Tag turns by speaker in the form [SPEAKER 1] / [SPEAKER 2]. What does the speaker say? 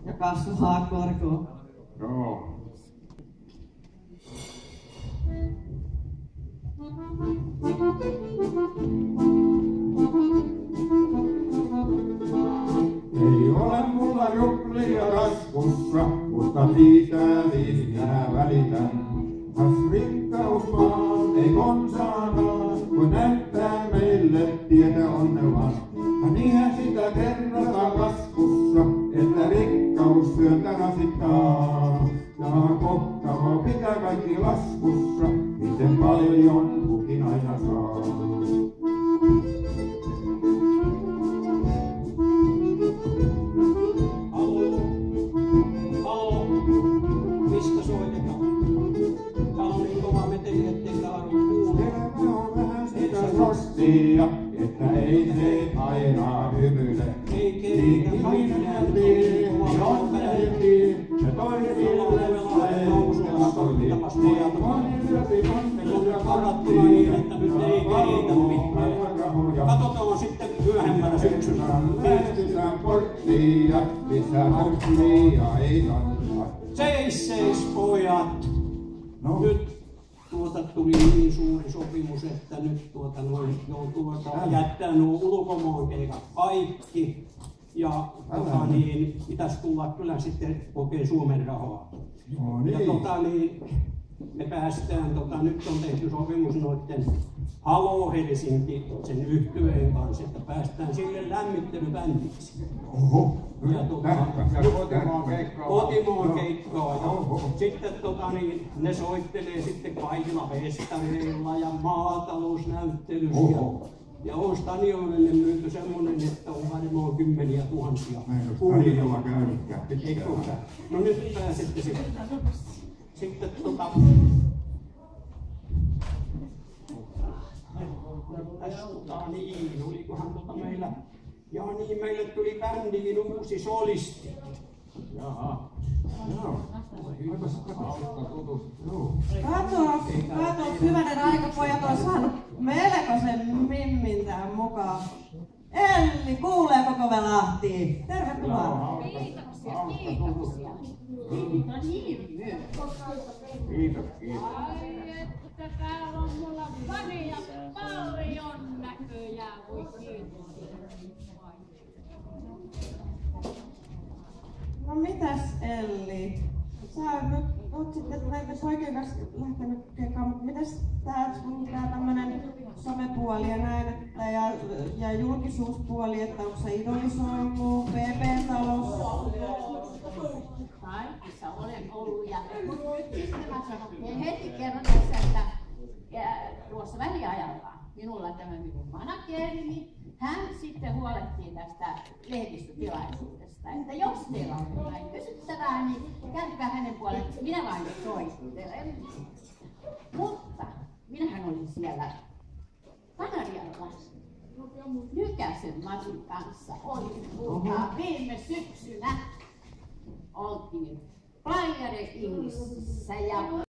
[SPEAKER 1] Ja kasvaa korkoa.
[SPEAKER 2] Joo. Ei ole mulla ruplia taskussa, mutta siitä minä välitän. Kas rikkausmaan ei konsaakaan, kun näyttää meille tietä onnevan. Ja niinhän sitä kerrotaan laskussa, että rikkaus syöntä rasittaa. Ja kohtalo pitää kaikki laskussa, miten paljon kukin aina saa.
[SPEAKER 3] Halo, mistä soitetaan? Täällä on niin kova meteli, ettei täällä ole kuulee.
[SPEAKER 2] Elämä on vähän sitä rostia, että ei se aina hymyile.
[SPEAKER 3] Ei keitä
[SPEAKER 2] Ihminentiin, onneltiin, ja toisille
[SPEAKER 3] soittamassa pojat. Meillä on nyt varattuna niin, että nyt ei keitä mitään. Katsotaan sitten myöhemmällä syksyllä.
[SPEAKER 2] Lähestytään porttia, missä porttia ei kannata.
[SPEAKER 3] Seis pojat!
[SPEAKER 2] No.
[SPEAKER 3] Nyt tuli niin suuri sopimus, että nyt joutuu jättää nuo ulkomaankeikat kaikki. Ja pitäisi tulla kyllä sitten oikein Suomen rahaa.
[SPEAKER 2] No niin.
[SPEAKER 3] Ja me päästään, nyt on tehty sopimus noitten Halo Helsinki sen yhtyeen kanssa, että päästään sille lämmittelybändiksi.
[SPEAKER 2] Oho.
[SPEAKER 3] Ja kotimaan keikkaa. Ja sitten ne soittelee sitten kaikilla festareilla ja maatalousnäyttelyssä. Ja on stadionille myyty semmonen, että on varmaan 10 000.
[SPEAKER 2] Mä en ole stadionilla käynytkään.
[SPEAKER 3] No nyt pääsette sitten. Sitten olikohan meillä, meille tuli bändiin uusi solisti.
[SPEAKER 2] Jaha. Joo.
[SPEAKER 1] Kato, hyvänen aika, pojat on saanut melkoisen mimmin tähän mukaan. Elli, kuulee koko Lahti. Tervetuloa.
[SPEAKER 4] Kiitoksia.
[SPEAKER 2] Kiitos.
[SPEAKER 4] Ai, että täällä on mulla faneja paljon näköjään. Voi kiitos.
[SPEAKER 1] No mitäs Elli? Sä nyt oot sitten näiden poikien kanssa lähtenyt keikkaan, mutta mitäs tää tämmönen somepuoli ja näin, että ja julkisuuspuoli, että onko se idolisoimu, PP-talous?
[SPEAKER 4] Kaikissa olen ollut ja nyt mä sanon heti kerron tässä, että tuossa väliajalla minulla tämä minun managerini, hän sitten huolehtii tästä lehdistötilaisuudesta, että jos teillä on jotain kysyttävää, niin käykää hänen puoleen, minä vain soittelen. Mutta minähän olin siellä Kanarialla Nykäsen Matin kanssa, olin viime syksynä, oltiin Playa de Islissa ja